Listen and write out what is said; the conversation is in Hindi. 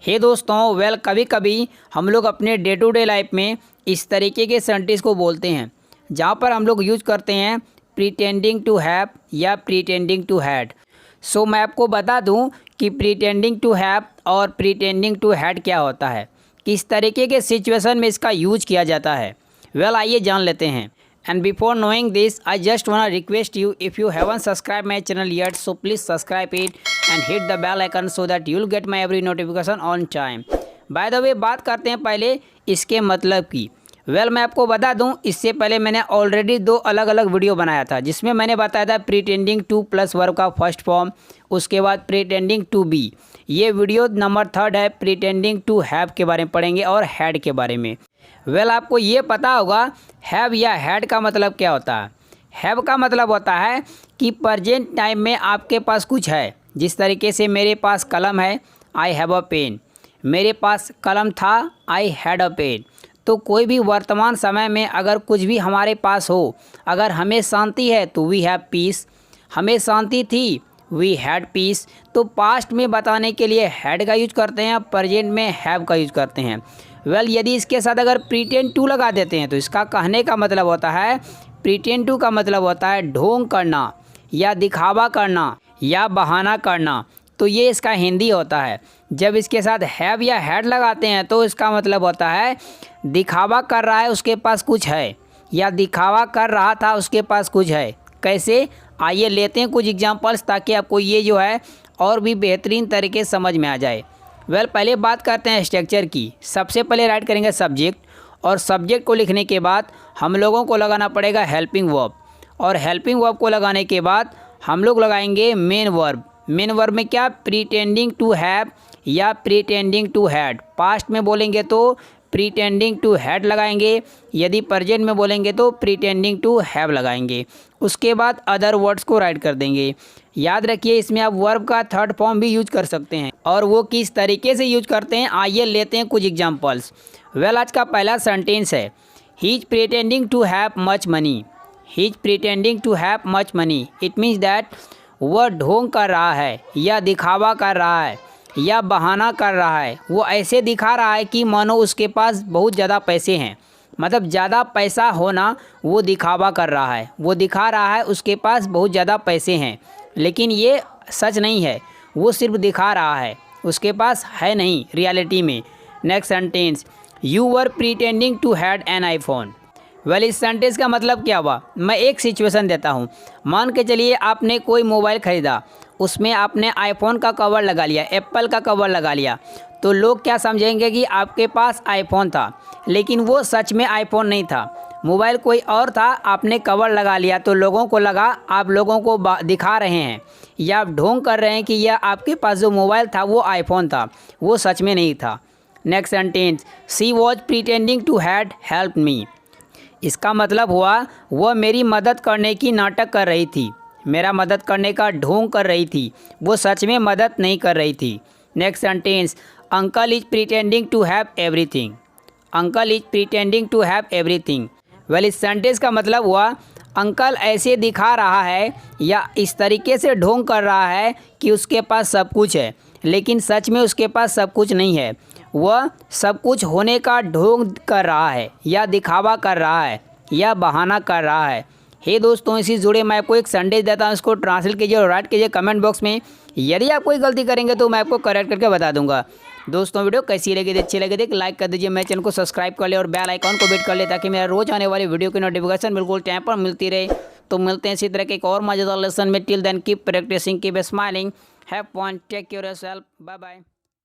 हे दोस्तों, कभी कभी हम लोग अपने डे टू डे लाइफ में इस तरीके के सेंटेंस को बोलते हैं जहाँ पर हम लोग यूज करते हैं प्रीटेंडिंग टू हैव या प्रीटेंडिंग टू हैड। सो मैं आपको बता दूं कि प्रीटेंडिंग टू हैव और प्रीटेंडिंग टू हैड क्या होता है, किस तरीके के सिचुएशन में इसका यूज किया जाता है। आइए जान लेते हैं। And before knowing this, I just wanna request you, if you haven't subscribed my channel yet, so please subscribe it and hit the bell icon so that you'll get my every notification on time. By the way, बात करते हैं पहले इसके मतलब की। मैं आपको बता दूं, इससे पहले मैंने ऑलरेडी 2 अलग अलग वीडियो बनाया था जिसमें मैंने बताया था प्रीटेंडिंग टू प्लस वर्ब का फर्स्ट फॉर्म, उसके बाद प्रीटेंडिंग टू बी। ये वीडियो नंबर 3 है, प्रीटेंडिंग टू हैव के बारे में पढ़ेंगे और हैड के बारे में। आपको ये पता होगा हैव या हैड का मतलब क्या होता है। हैव का मतलब होता है कि प्रेजेंट टाइम में आपके पास कुछ है। जिस तरीके से मेरे पास कलम है, आई हैव अ पेन। मेरे पास कलम था, आई हैड अ पेन। तो कोई भी वर्तमान समय में अगर कुछ भी हमारे पास हो, अगर हमें शांति है तो वी हैव पीस, हमें शांति थी वी हैड पीस। तो पास्ट में बताने के लिए हैड का यूज करते हैं, प्रेजेंट में हैव का यूज करते हैं। यदि इसके साथ अगर प्रीटेंड टू लगा देते हैं तो इसका कहने का मतलब होता है, प्रीटेंड टू का मतलब होता है ढोंग करना या दिखावा करना या बहाना करना। तो ये इसका हिंदी होता है। जब इसके साथ हैव या हैड लगाते हैं तो इसका मतलब होता है दिखावा कर रहा है, उसके पास कुछ है, या दिखावा कर रहा था, उसके पास कुछ है। कैसे, आइए लेते हैं कुछ एग्जांपल्स ताकि आपको ये जो है और भी बेहतरीन तरीके से समझ में आ जाए। पहले बात करते हैं स्ट्रक्चर की। सबसे पहले राइट करेंगे सब्जेक्ट, और सब्जेक्ट को लिखने के बाद हम लोगों को लगाना पड़ेगा हेल्पिंग वर्ब, और हेल्पिंग वर्ब को लगाने के बाद हम लोग लगाएंगे मेन वर्ब। मेन वर्ब में क्या, प्रीटेंडिंग टू हैव या प्रीटेंडिंग टू हैड। पास्ट में बोलेंगे तो प्रीटेंडिंग टू हैड लगाएंगे, यदि प्रेजेंट में बोलेंगे तो प्रीटेंडिंग टू हैव लगाएंगे। उसके बाद अदर वर्ड्स को राइट कर देंगे। याद रखिए, इसमें आप वर्ब का थर्ड फॉर्म भी यूज कर सकते हैं, और वो किस तरीके से यूज करते हैं आइए लेते हैं कुछ एग्जांपल्स। आज का पहला सेंटेंस है, he is pretending to have much money. He is pretending to have much money. It means that वह ढोंग कर रहा है या दिखावा कर रहा है या बहाना कर रहा है। वो ऐसे दिखा रहा है कि मानो उसके पास बहुत ज़्यादा पैसे हैं, मतलब ज़्यादा पैसा होना वो दिखावा कर रहा है। वो दिखा रहा है उसके पास बहुत ज़्यादा पैसे हैं, लेकिन ये सच नहीं है, वो सिर्फ दिखा रहा है, उसके पास है नहीं रियलिटी में। Next sentence, you were pretending to had an iPhone. इस सेंटेंस का मतलब क्या हुआ, मैं एक सिचुएशन देता हूँ। मान के चलिए आपने कोई मोबाइल ख़रीदा, उसमें आपने आईफोन का कवर लगा लिया, एप्पल का कवर लगा लिया, तो लोग क्या समझेंगे कि आपके पास आईफोन था, लेकिन वो सच में आईफोन नहीं था, मोबाइल कोई और था। आपने कवर लगा लिया तो लोगों को लगा आप लोगों को दिखा रहे हैं या आप ढोंग कर रहे हैं कि यह आपके पास जो मोबाइल था वो आईफोन था, वो सच में नहीं था। Next sentence, she was pretending to had help me. इसका मतलब हुआ वह मेरी मदद करने की नाटक कर रही थी, मेरा मदद करने का ढोंग कर रही थी, वो सच में मदद नहीं कर रही थी। Next sentence, uncle is pretending to have everything. Uncle is pretending to have everything. इस सेंटेंस का मतलब हुआ अंकल ऐसे दिखा रहा है या इस तरीके से ढोंग कर रहा है कि उसके पास सब कुछ है, लेकिन सच में उसके पास सब कुछ नहीं है। वह सब कुछ होने का ढोंग कर रहा है या दिखावा कर रहा है या बहाना कर रहा है। हे दोस्तों, इसी जुड़े मैं आपको एक सेंटेंस देता हूँ, इसको ट्रांसलेट कीजिए और राइट कीजिए कमेंट बॉक्स में। यदि आप कोई गलती करेंगे तो मैं आपको करेक्ट करके बता दूंगा। दोस्तों, वीडियो कैसी लगी थी, अच्छी लगी थी लाइक कर दीजिए, मेरे चैनल को सब्सक्राइब कर ले और बेल आइकॉन को हिट कर ले ताकि मेरा रोज आने वाली वीडियो की नोटिफिकेशन बिल्कुल टाइम पर मिलती रहे। तो मिलते हैं इसी तरह के एक और मजेदार लेसन में। Till then keep practising, keep smiling, have fun, take care yourself, bye bye.